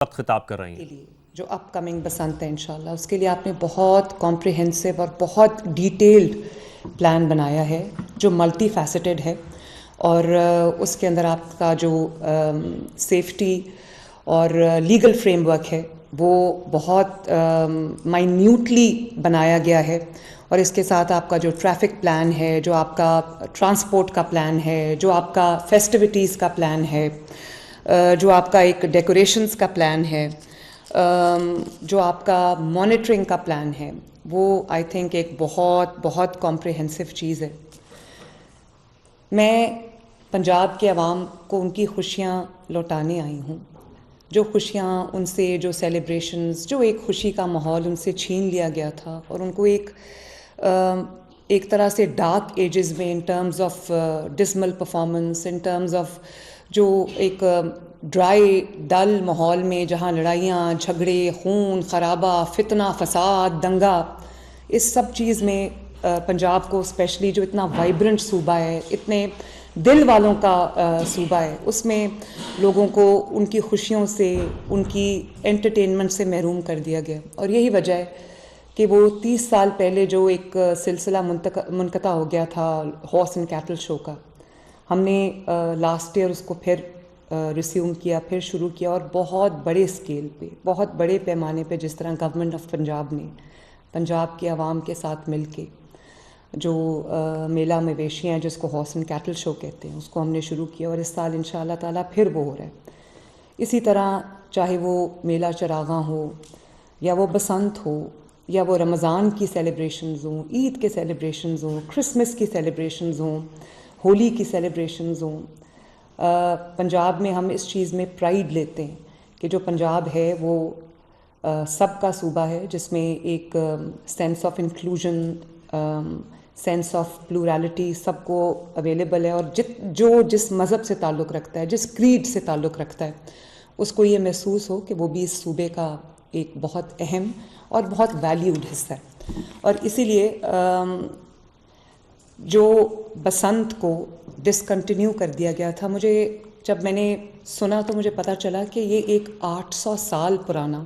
خطاب کر رہی ہیں کے لیے جو اپ کمنگ بسنت ہے انشاءاللہ، اس کے لیے آپ نے بہت کمپریہنسو اور بہت ڈیٹیلڈ پلان بنایا ہے جو ملٹی فیسٹڈ ہے، اور اس کے اندر آپ کا جو سیفٹی اور لیگل فریم ورک ہے وہ بہت مائنیوٹلی بنایا گیا ہے، اور اس کے ساتھ آپ کا جو ٹریفک پلان ہے، جو آپ کا ٹرانسپورٹ کا پلان ہے، جو آپ کا فیسٹیوٹیز کا پلان ہے، جو آپ کا ایک ڈیکوریشنز کا پلان ہے، جو آپ کا مانیٹرنگ کا پلان ہے، وہ آئی تھنک ایک بہت بہت کمپریہنسو چیز ہے۔ میں پنجاب کے عوام کو ان کی خوشیاں لوٹانے آئی ہوں، جو خوشیاں ان سے، جو سیلیبریشنز، جو ایک خوشی کا ماحول ان سے چھین لیا گیا تھا، اور ان کو ایک طرح سے ڈارک ایجز میں in terms of decimal performance, in terms of جو ایک ڈرائی ڈل ماحول میں جہاں لڑائیاں جھگڑے، خون خرابہ، فتنہ فساد، دنگا، اس سب چیز میں پنجاب کو اسپیشلی جو اتنا وائبرنٹ صوبہ ہے، اتنے دل والوں کا صوبہ ہے، اس میں لوگوں کو ان کی خوشیوں سے، ان کی انٹرٹینمنٹ سے محروم کر دیا گیا۔ اور یہی وجہ ہے کہ وہ 30 سال پہلے جو ایک سلسلہ منقطع ہو گیا تھا ہارس اینڈ کیٹل شو کا، ہم نے لاسٹ ایئر اس کو پھر ریسیوم کیا، پھر شروع کیا، اور بہت بڑے اسکیل پہ، بہت بڑے پیمانے پہ، جس طرح گورنمنٹ آف پنجاب نے پنجاب کے عوام کے ساتھ مل کے جو میلہ مویشی ہیں، جس کو ہارس اینڈ کیٹل شو کہتے ہیں، اس کو ہم نے شروع کیا، اور اس سال ان شاء اللہ تعالیٰ پھر وہ ہو رہا ہے۔ اسی طرح چاہے وہ میلہ چراغاں ہو، یا وہ بسنت ہو، یا وہ رمضان کی سیلیبریشنز ہوں، عید کے سیلیبریشنز ہوں، کرسمس کی سیلیبریشنز ہوں، ہولی کی سیلیبریشنز ہوں، پنجاب میں ہم اس چیز میں پرائیڈ لیتے ہیں کہ جو پنجاب ہے وہ سب کا صوبہ ہے، جس میں ایک sense of inclusion, sense of plurality سب کو اویلیبل ہے، اور جو جس مذہب سے تعلق رکھتا ہے، جس کریڈ سے تعلق رکھتا ہے، اس کو یہ محسوس ہو کہ وہ بھی اس صوبے کا ایک بہت اہم اور بہت ویلیوڈ حصہ ہے۔ اور اسی لیے جو بسنت کو ڈسکنٹینیو کر دیا گیا تھا، مجھے جب میں نے سنا تو مجھے پتہ چلا کہ یہ ایک 800 سال پرانا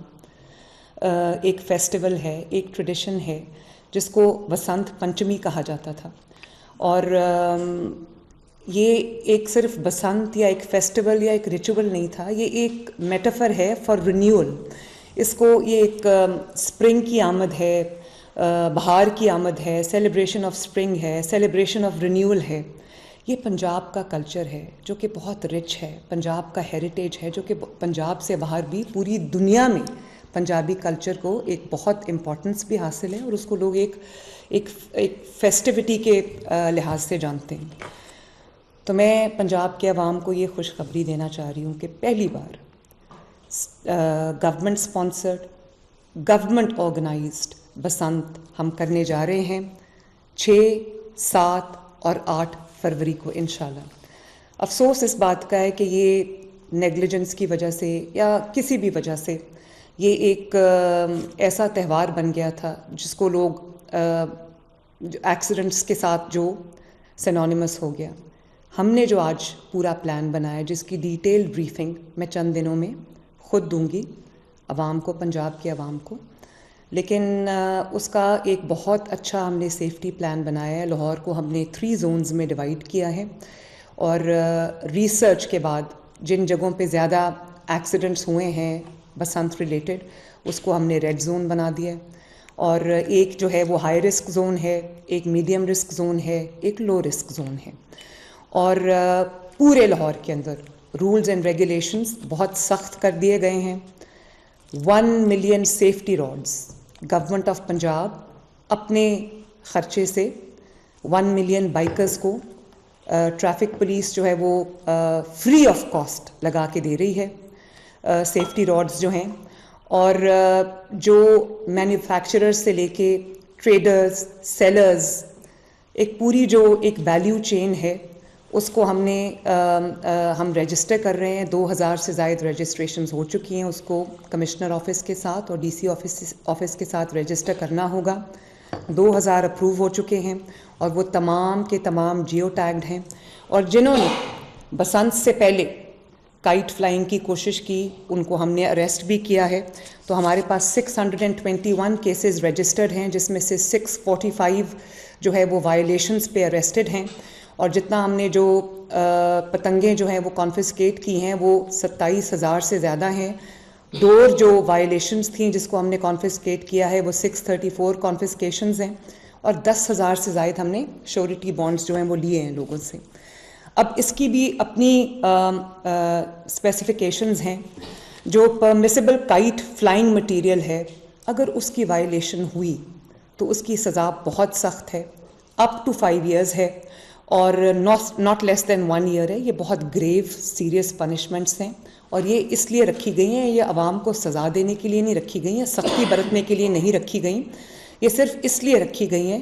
ایک فیسٹیول ہے، ایک ٹریڈیشن ہے، جس کو بسنت پنچمی کہا جاتا تھا، اور یہ ایک صرف بسنت یا ایک فیسٹیول یا ایک ریچول نہیں تھا، یہ ایک میٹافر ہے فار رینیول۔ اس کو یہ ایک اسپرنگ کی آمد ہے، بہار کی آمد ہے، سیلیبریشن آف اسپرنگ ہے، سیلیبریشن آف رینیول ہے۔ یہ پنجاب کا کلچر ہے جو کہ بہت رچ ہے، پنجاب کا ہیریٹیج ہے جو کہ پنجاب سے باہر بھی پوری دنیا میں پنجابی کلچر کو ایک بہت امپورٹنس بھی حاصل ہے، اور اس کو لوگ ایک فیسٹیوٹی کے لحاظ سے جانتے ہیں۔ تو میں پنجاب کے عوام کو یہ خوشخبری دینا چاہ رہی ہوں کہ پہلی بار government sponsored, government organized Basant ہم کرنے جا رہے ہیں 6، 7 اور 8 فروری کو انشاءاللہ۔ افسوس اس بات کا ہے کہ یہ نیگلیجنس کی وجہ سے یا کسی بھی وجہ سے یہ ایک ایسا تہوار بن گیا تھا جس کو لوگ ایکسیڈنٹس کے ساتھ جو سینونیمس ہو گیا۔ ہم نے جو آج پورا پلان بنایا، جس کی ڈیٹیل بریفنگ میں چند دنوں میں خود دوں گی عوام کو، پنجاب کے عوام کو، لیکن اس کا ایک بہت اچھا ہم نے سیفٹی پلان بنایا ہے۔ لاہور کو ہم نے 3 زونز میں ڈیوائڈ کیا ہے، اور ریسرچ کے بعد جن جگہوں پہ زیادہ ایکسیڈنٹس ہوئے ہیں بسنت ریلیٹڈ، اس کو ہم نے ریڈ زون بنا دیا ہے، اور ایک جو ہے وہ ہائی رسک زون ہے، ایک میڈیم رسک زون ہے، ایک لو رسک زون ہے، اور پورے لاہور کے اندر رولز اینڈ ریگولیشنز بہت سخت کر دیے گئے ہیں۔ 1 million safety rods government of Punjab اپنے خرچے سے 1 ملین بائکرز کو ٹریفک پولیس جو ہے وہ فری آف کاسٹ لگا کے دے رہی ہے سیفٹی راڈز جو ہیں، اور جو مینوفیکچررز سے لے کے ٹریڈرز، سیلرز، ایک پوری جو ایک ویلیو چین ہے، اس کو ہم رجسٹر کر رہے ہیں۔ 2000 سے زائد رجسٹریشنز ہو چکی ہیں، اس کو کمشنر آفس کے ساتھ اور ڈی سی آفس کے ساتھ رجسٹر کرنا ہوگا۔ 2000 اپروو ہو چکے ہیں، اور وہ تمام کے تمام جیو ٹیگڈ ہیں، اور جنہوں نے بسنت سے پہلے کائٹ فلائنگ کی کوشش کی ان کو ہم نے اریسٹ بھی کیا ہے. تو ہمارے پاس 621 کیسز رجسٹرڈ ہیں جس میں سے 645 جو ہے وہ وائلیشنز پہ اریسٹڈ ہیں, اور جتنا ہم نے جو پتنگیں جو ہیں وہ کانفسکیٹ کی ہیں وہ 27,000 سے زیادہ ہیں. ڈور جو وائلیشنز تھیں جس کو ہم نے کانفسکیٹ کیا ہے وہ 634 کانفسکیشنز ہیں, اور 10,000 سے زائد ہم نے شیورٹی بانڈز جو ہیں وہ لیے ہیں لوگوں سے. اب اس کی بھی اپنی اسپیسیفیکیشنز ہیں. جو پرمیسیبل کائٹ فلائنگ مٹیریل ہے اگر اس کی وائلیشن ہوئی تو اس کی سزا بہت سخت ہے, اپ ٹو 5 ایئرز ہے, اور ناٹ لیس دین 1 ایئر ہے. یہ بہت گریو سیریس پنشمنٹس ہیں, اور یہ اس لیے رکھی گئی ہیں, یہ عوام کو سزا دینے کے لیے نہیں رکھی گئی ہیں, سختی برتنے کے لیے نہیں رکھی گئیں. یہ صرف اس لیے رکھی گئی ہیں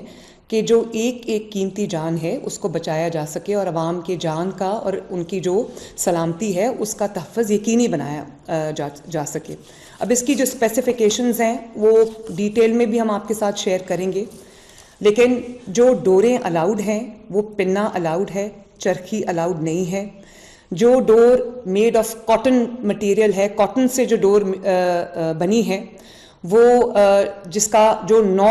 کہ جو ایک ایک قیمتی جان ہے اس کو بچایا جا سکے, اور عوام کی جان کا اور ان کی جو سلامتی ہے اس کا تحفظ یقینی بنایا جا سکے. اب اس کی جو اسپیسیفیکیشنز ہیں وہ ڈیٹیل میں بھی ہم آپ کے ساتھ شیئر کریں گے, لیکن جو ڈوریں الاؤڈ ہیں وہ پنا الاؤڈ ہے, چرخی الاؤڈ نہیں ہے. جو ڈور میڈ آف کاٹن مٹیریل ہے, کاٹن سے جو ڈور بنی ہے وہ جس کا جو 9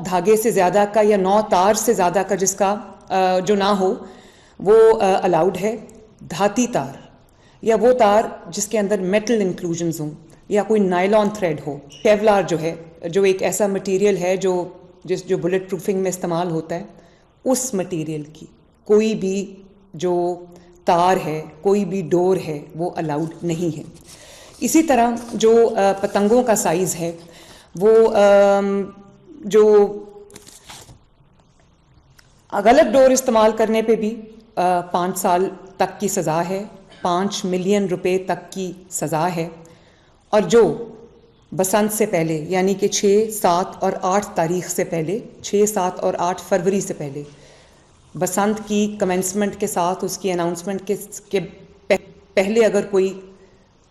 دھاگے سے زیادہ کا یا 9 تار سے زیادہ کا جس کا جو نہ ہو وہ الاؤڈ ہے. دھاتی تار یا وہ تار جس کے اندر میٹل انکلوژنز ہوں یا کوئی نائلون تھریڈ ہو. کیولار جو ہے جو ایک ایسا مٹیریل ہے جو بلٹ پروفنگ میں استعمال ہوتا ہے, اس مٹیریل کی کوئی بھی جو تار ہے, کوئی بھی ڈور ہے وہ الاؤڈ نہیں ہے. اسی طرح جو پتنگوں کا سائز ہے وہ جو غلط ڈور استعمال کرنے پہ بھی 5 سال تک کی سزا ہے, 5 ملین روپے تک کی سزا ہے. اور جو بسنت سے پہلے یعنی کہ 6, 7 اور 8 تاریخ سے پہلے, 6, 7 اور 8 فروری سے پہلے, بسنت کی کمنسمنٹ کے ساتھ اس کی اناؤنسمنٹ کے پہلے اگر کوئی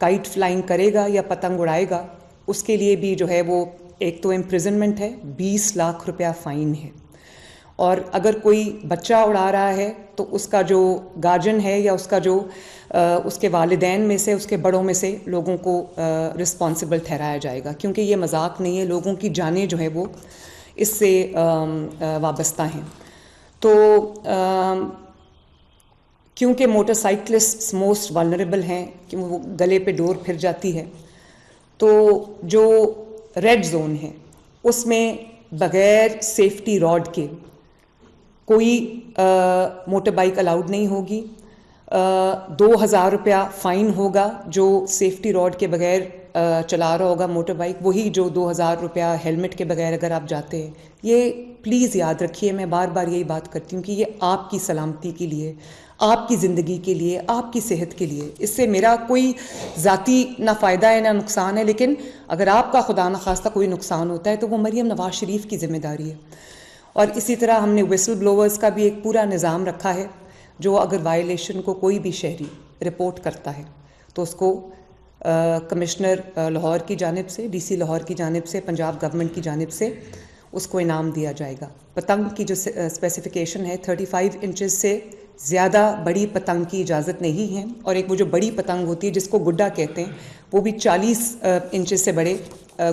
کائٹ فلائنگ کرے گا یا پتنگ اڑائے گا اس کے لیے بھی جو ہے وہ ایک تو امپریزنمنٹ ہے, 20 لاکھ روپیہ فائن ہے. اور اگر کوئی بچہ اڑا رہا ہے تو اس کا جو گارجن ہے یا اس کا جو اس کے والدین میں سے, اس کے بڑوں میں سے لوگوں کو رسپانسبل ٹھہرایا جائے گا, کیونکہ یہ مذاق نہیں ہے, لوگوں کی جانیں جو ہے وہ اس سے وابستہ ہیں. تو کیونکہ موٹر سائیکلسٹ موسٹ والنریبل ہیں کہ وہ گلے پہ ڈور پھر جاتی ہے, تو جو ریڈ زون ہے اس میں بغیر سیفٹی راڈ کے کوئی موٹر بائک الاؤڈ نہیں ہوگی. 2,000 روپیہ فائن ہوگا جو سیفٹی راڈ کے بغیر چلا رہا ہوگا موٹر بائک, وہی جو 2,000 روپیہ ہیلمٹ کے بغیر اگر آپ جاتے ہیں. یہ پلیز یاد رکھیے, میں بار بار یہی بات کرتی ہوں کہ یہ آپ کی سلامتی کے لیے, آپ کی زندگی کے لیے, آپ کی صحت کے لیے, اس سے میرا کوئی ذاتی نہ فائدہ ہے نہ نقصان ہے, لیکن اگر آپ کا خدا نخواستہ کوئی نقصان ہوتا ہے تو وہ مریم نواز شریف کی ذمہ داری ہے. اور اسی طرح ہم نے وسل بلوورز کا بھی ایک پورا نظام رکھا ہے, جو اگر وائلیشن کو کوئی بھی شہری رپورٹ کرتا ہے تو اس کو کمشنر لاہور کی جانب سے, ڈی سی لاہور کی جانب سے, پنجاب گورنمنٹ کی جانب سے اس کو انعام دیا جائے گا. پتنگ کی جو اسپیسیفیکیشن ہے 35 انچز سے زیادہ بڑی پتنگ کی اجازت نہیں ہے, اور ایک وہ جو بڑی پتنگ ہوتی ہے جس کو گڈا کہتے ہیں وہ بھی 40 انچز سے بڑے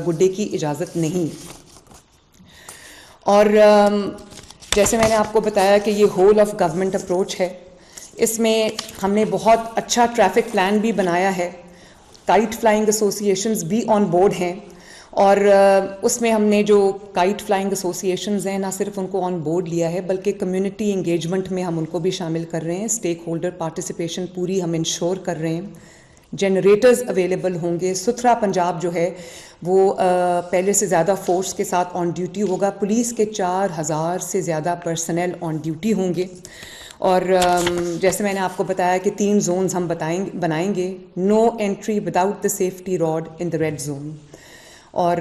گڈے کی اجازت نہیں. اور جیسے میں نے آپ کو بتایا کہ یہ ہول آف گورنمنٹ اپروچ ہے, اس میں ہم نے بہت اچھا ٹریفک پلان بھی بنایا ہے. کائٹ فلائنگ ایسوسیشنز بھی آن بورڈ ہیں, اور اس میں ہم نے جو کائٹ فلائنگ ایسوسیشنز ہیں نہ صرف ان کو آن بورڈ لیا ہے بلکہ کمیونٹی انگیجمنٹ میں ہم ان کو بھی شامل کر رہے ہیں. اسٹیک ہولڈر پارٹیسپیشن پوری ہم انشور کر رہے ہیں. جنریٹرز اویلیبل ہوں گے. ستھرا پنجاب جو ہے وہ پہلے سے زیادہ فورس کے ساتھ آن ڈیوٹی ہوگا. پولیس کے 4,000 سے زیادہ پرسنل آن ڈیوٹی ہوں گے. اور جیسے میں نے آپ کو بتایا کہ 3 زونز ہم بنائیں گے. No entry without the safety rod in the red zone. اور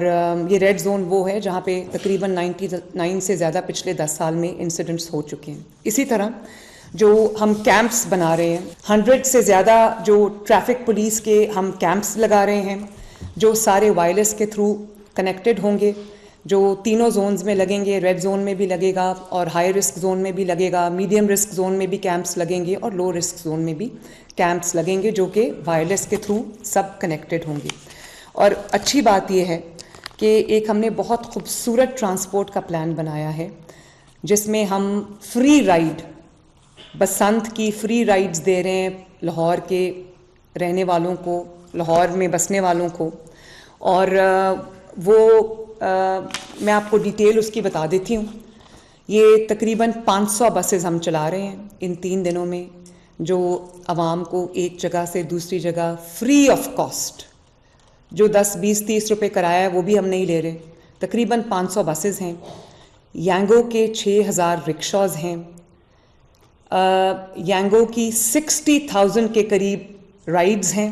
یہ ریڈ زون وہ ہے جہاں پہ تقریباً 99 سے زیادہ پچھلے 10 سال میں انسیڈنٹس ہو چکے ہیں. اسی طرح جو ہم کیمپس بنا رہے ہیں, 100 سے زیادہ جو ٹریفک پولیس کے ہم کیمپس لگا رہے ہیں جو سارے وائرلیس کے تھرو کنیکٹڈ ہوں گے. جو تینوں زونز میں لگیں گے. ریڈ زون میں بھی لگے گا اور ہائی رسک زون میں بھی لگے گا, میڈیم رسک زون میں بھی کیمپس لگیں گے اور لو رسک زون میں بھی کیمپس لگیں گے, جو کہ وائرلیس کے تھرو سب کنیکٹڈ ہوں گے. اور اچھی بات یہ ہے کہ ایک ہم نے بہت خوبصورت ٹرانسپورٹ کا پلان بنایا ہے, جس میں ہم فری رائڈ, بسنت کی فری رائڈز دے رہے ہیں لاہور کے رہنے والوں کو, لاہور میں بسنے والوں کو. اور وہ میں آپ کو ڈیٹیل اس کی بتا دیتی ہوں. یہ تقریباً 500 بسز ہم چلا رہے ہیں ان 3 دنوں میں, جو عوام کو ایک جگہ سے دوسری جگہ فری آف کاسٹ, جو 10 20 30 روپے کرایہ ہے وہ بھی ہم نہیں لے رہے. تقریباً 500 بسز ہیں, یانگو کے 6000 رکشاز ہیں, یانگو کی 60,000 کے قریب رائڈز ہیں,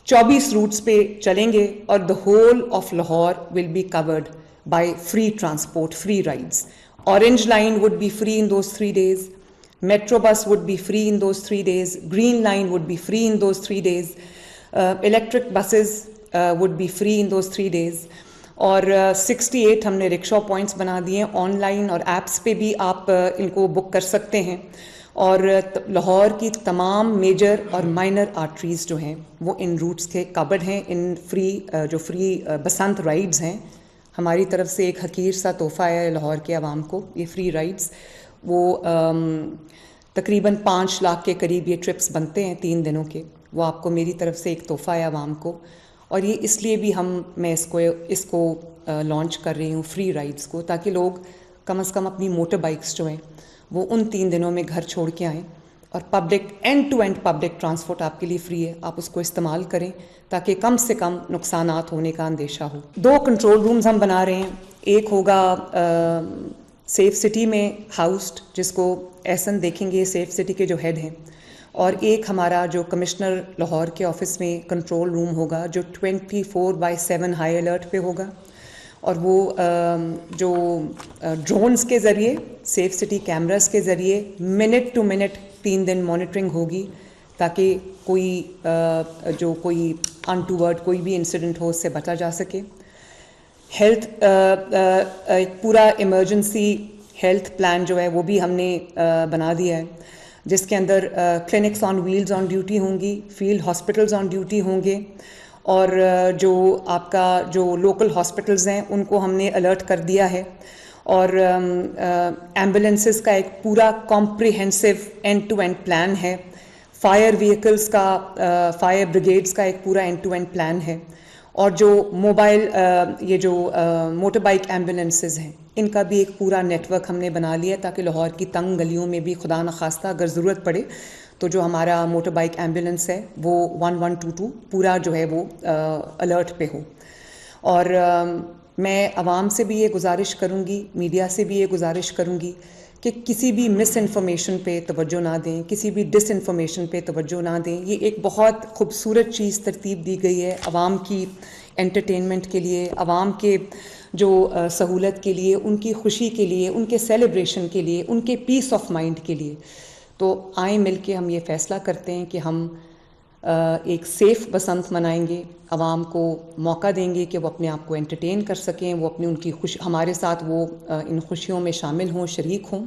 24 روٹس پہ چلیں گے, اور the whole of Lahore will be covered by free transport, free rides. Orange line would be free in those 3 days. Metro bus would be free in those 3 days. Green line would be free in those 3 days. Electric buses would be free in those 3 days. اور 68 ہم نے رکشا points بنا دیے ہیں, on line اور apps پہ بھی آپ ان کو بک کر سکتے ہیں. اور لاہور کی تمام میجر اور مائنر آرٹریز جو ہیں وہ ان روٹس کے کورڈ ہیں, ان فری بسنت رائڈز ہیں. ہماری طرف سے ایک حقیر سا تحفہ ہے لاہور کے عوام کو, یہ فری رائڈز. وہ تقریباً 5 لاکھ کے قریب یہ ٹرپس بنتے ہیں 3 دنوں کے, وہ آپ کو میری طرف سے ایک تحفہ ہے عوام کو. اور یہ اس لیے بھی میں اس کو لانچ کر رہی ہوں فری رائڈز کو, تاکہ لوگ کم از کم اپنی موٹر بائکس جو ہیں وہ ان 3 دنوں میں گھر چھوڑ کے آئیں, اور public end to end public transport آپ کے لیے فری ہے, آپ اس کو استعمال کریں تاکہ کم سے کم نقصانات ہونے کا اندیشہ ہو. 2 کنٹرول رومز ہم بنا رہے ہیں, ایک ہوگا سیف سٹی میں ہاؤسڈ, جس کو احسن دیکھیں گے سیف سٹی کے جو ہیڈ ہیں, اور ایک ہمارا جو کمشنر لاہور کے آفس میں کنٹرول روم ہوگا, جو 24/7 ہائی الرٹ پہ ہوگا. اور وہ جو ڈرونز کے ذریعے, سیف سٹی کیمراز کے ذریعے منٹ ٹو منٹ 3 دن مانیٹرنگ ہوگی, تاکہ کوئی انٹوورڈ کوئی بھی انسیڈنٹ ہو اس سے بچا جا سکے. ہیلتھ ایک پورا ایمرجنسی ہیلتھ پلان جو ہے وہ بھی ہم نے بنا دیا ہے, جس کے اندر clinics on wheels on duty ہوں گی, فیلڈ ہاسپٹلز آن ڈیوٹی ہوں گے, اور جو آپ کا جو لوکل ہاسپٹلز ہیں ان کو ہم نے الرٹ کر دیا ہے. اور ایمبولینسز کا ایک پورا comprehensive end to end plan ہے. فائر وہیکلز کا, فائر بریگیڈز کا ایک پورا اینڈ ٹو اینڈ پلان ہے. اور جو موبائل یہ جو موٹر بائک ایمبولینسز ہیں ان کا بھی ایک پورا نیٹ ورک ہم نے بنا لیا, تاکہ لاہور کی تنگ گلیوں میں بھی خدا نخواستہ اگر ضرورت پڑے تو جو ہمارا موٹر بائک ایمبولینس ہے وہ 1122 پورا جو ہے وہ الرٹ پہ ہو. اور میں عوام سے بھی یہ گزارش کروں گی, میڈیا سے بھی یہ گزارش کروں گی کہ کسی بھی مس انفارمیشن پہ توجہ نہ دیں, کسی بھی ڈس انفارمیشن پہ توجہ نہ دیں. یہ ایک بہت خوبصورت چیز ترتیب دی گئی ہے عوام کی انٹرٹینمنٹ کے لیے, عوام کے جو سہولت کے لیے, ان کی خوشی کے لیے, ان کے سیلیبریشن کے لیے, ان کے پیس آف مائنڈ کے لیے. تو آئیں مل کے ہم یہ فیصلہ کرتے ہیں کہ ہم ایک سیف بسنت منائیں گے, عوام کو موقع دیں گے کہ وہ اپنے آپ کو انٹرٹین کر سکیں, وہ ان کی ہمارے ساتھ وہ ان خوشیوں میں شامل ہوں, شریک ہوں,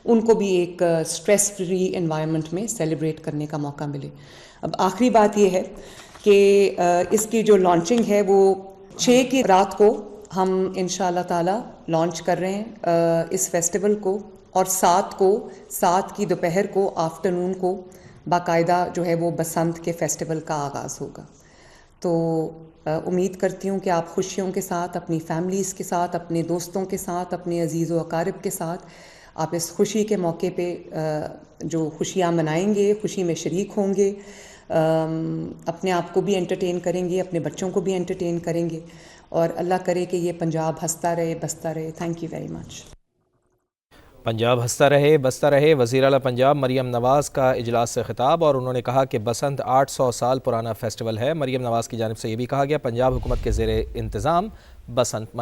ان کو بھی ایک سٹریس فری انوائرمنٹ میں سیلیبریٹ کرنے کا موقع ملے. اب آخری بات یہ ہے کہ اس کی جو لانچنگ ہے وہ 6 کی رات کو ہم انشاءاللہ تعالی لانچ کر رہے ہیں اس فیسٹیول کو, اور 7 کی دوپہر کو آفٹرنون کو باقاعدہ جو ہے وہ بسنت کے فیسٹیول کا آغاز ہوگا. تو امید کرتی ہوں کہ آپ خوشیوں کے ساتھ, اپنی فیملیز کے ساتھ, اپنے دوستوں کے ساتھ, اپنے عزیز و اقارب کے ساتھ آپ اس خوشی کے موقع پہ جو خوشیاں منائیں گے, خوشی میں شریک ہوں گے, اپنے آپ کو بھی انٹرٹین کریں گے, اپنے بچوں کو بھی انٹرٹین کریں گے, اور اللہ کرے کہ یہ پنجاب ہنستا رہے, بستا رہے. Thank you very much. Punjab ہنستا رہے بستا رہے. وزیر اعلیٰ پنجاب مریم نواز کا اجلاس سے خطاب, اور انہوں نے کہا کہ بسنت 800 سال پرانا فیسٹیول ہے. مریم نواز کی جانب سے یہ بھی کہا گیا پنجاب حکومت کے زیر انتظام بسنت